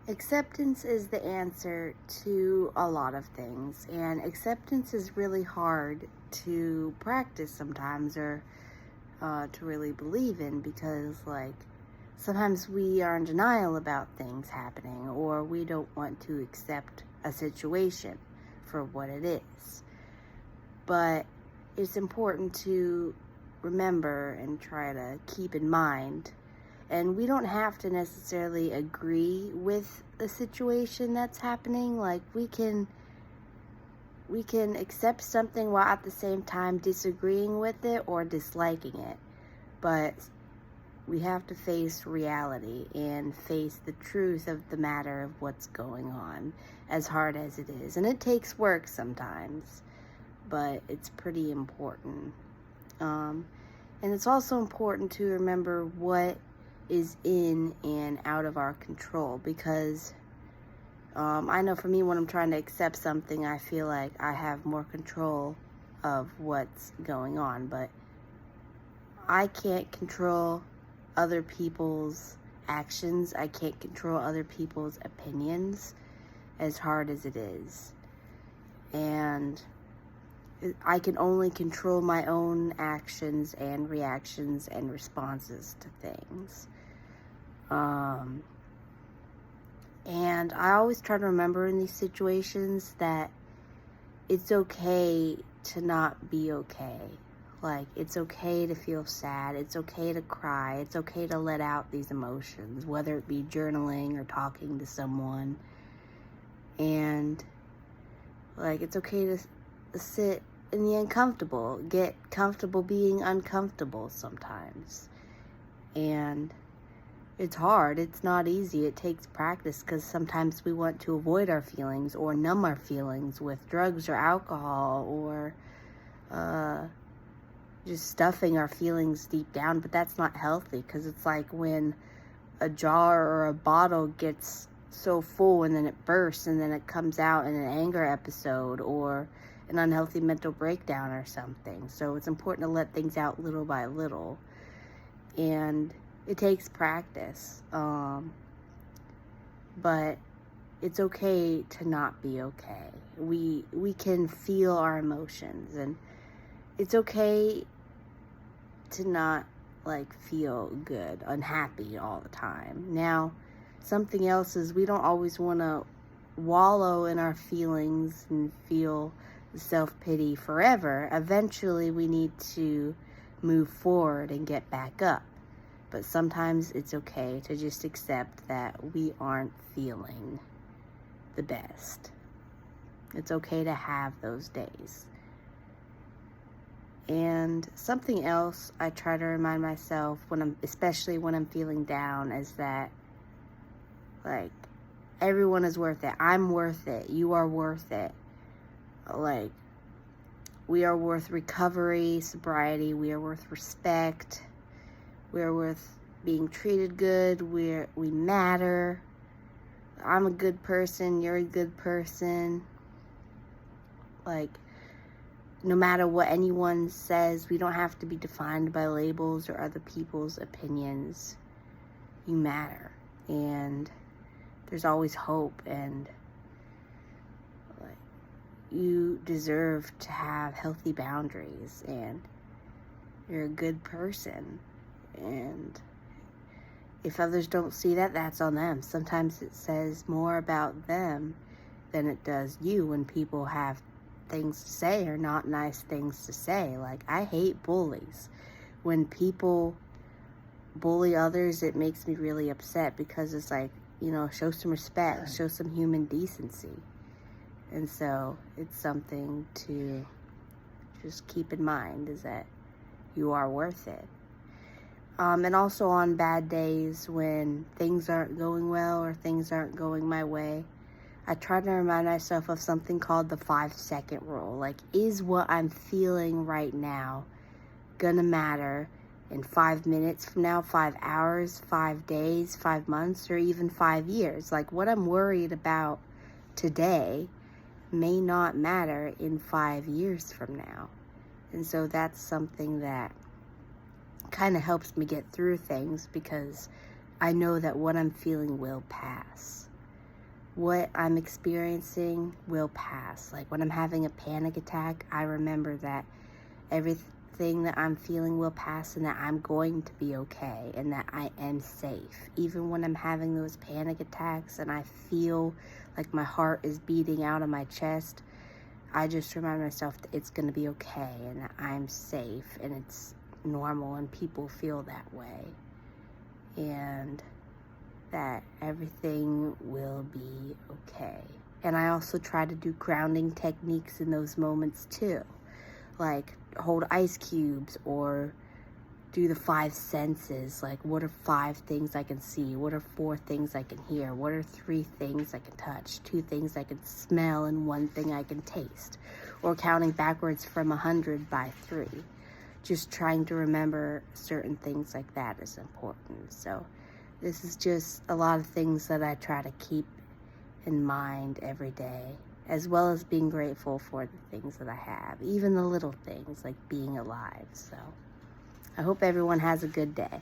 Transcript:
Acceptance is the answer to a lot of things, and acceptance is really hard to practice sometimes or to really believe in because, like, sometimes we are in denial about things happening or we don't want to accept a situation for what it is. But it's important to remember and try to keep in mind. And we don't have to necessarily agree with the situation that's happening. Like we can accept something while at the same time disagreeing with it or disliking it. But we have to face reality and face the truth of the matter of what's going on, as hard as it is. And it takes work sometimes, but it's pretty important. And it's also important to remember what is in and out of our control, because I know for me, when I'm trying to accept something, I feel like I have more control of what's going on, but I can't control other people's actions. I can't control other people's opinions, as hard as it is. And I can only control my own actions and reactions and responses to things. And I always try to remember in these situations that it's okay to not be okay. Like, it's okay to feel sad. It's okay to cry. It's okay to let out these emotions, whether it be journaling or talking to someone. And, like, it's okay to sit in the uncomfortable, get comfortable being uncomfortable sometimes. And it's hard. It's not easy. It takes practice, because sometimes we want to avoid our feelings or numb our feelings with drugs or alcohol or just stuffing our feelings deep down. But that's not healthy, because it's like when a jar or a bottle gets so full and then it bursts and then it comes out in an anger episode or an unhealthy mental breakdown or something. So it's important to let things out little by little. And it takes practice. But it's okay to not be okay. We can feel our emotions, and it's okay to not feel good, unhappy all the time. Now, something else is we don't always want to wallow in our feelings and feel self-pity forever. Eventually, we need to move forward and get back up. But sometimes it's okay to just accept that we aren't feeling the best. It's okay to have those days. And something else I try to remind myself especially when I'm feeling down, is that everyone is worth it. I'm worth it. You are worth it. We are worth recovery, sobriety. We are worth respect. We are worth being treated good. We matter. I'm a good person. You're a good person. No matter what anyone says, we don't have to be defined by labels or other people's opinions. You matter. And there's always hope, and you deserve to have healthy boundaries, and you're a good person. And if others don't see that, that's on them. Sometimes it says more about them than it does you when people have things to say or not nice things to say. I hate bullies. When people bully others, it makes me really upset, because it's show some respect, show some human decency. And so it's something to just keep in mind, is that you are worth it. And also on bad days when things aren't going well or things aren't going my way, I try to remind myself of something called the 5-second rule. Is what I'm feeling right now gonna matter in 5 minutes from now, 5 hours, 5 days, 5 months, or even 5 years? What I'm worried about today may not matter in 5 years from now. And so that's something that kind of helps me get through things, because I know that what I'm feeling will pass. what I'm experiencing will pass. Like when I'm having a panic attack, I remember that everything that I'm feeling will pass and that I'm going to be okay and that I am safe. Even when I'm having those panic attacks and I feel like my heart is beating out of my chest, I just remind myself that it's going to be okay and that I'm safe and it's normal and people feel that way. And that everything will be okay. And I also try to do grounding techniques in those moments too. Like hold ice cubes or do the 5 senses. Like what are 5 things I can see? What are 4 things I can hear? What are 3 things I can touch? 2 things I can smell and 1 thing I can taste? Or counting backwards from 100 by 3. Just trying to remember certain things like that is important. So this is just a lot of things that I try to keep in mind every day, as well as being grateful for the things that I have, even the little things like being alive. So I hope everyone has a good day.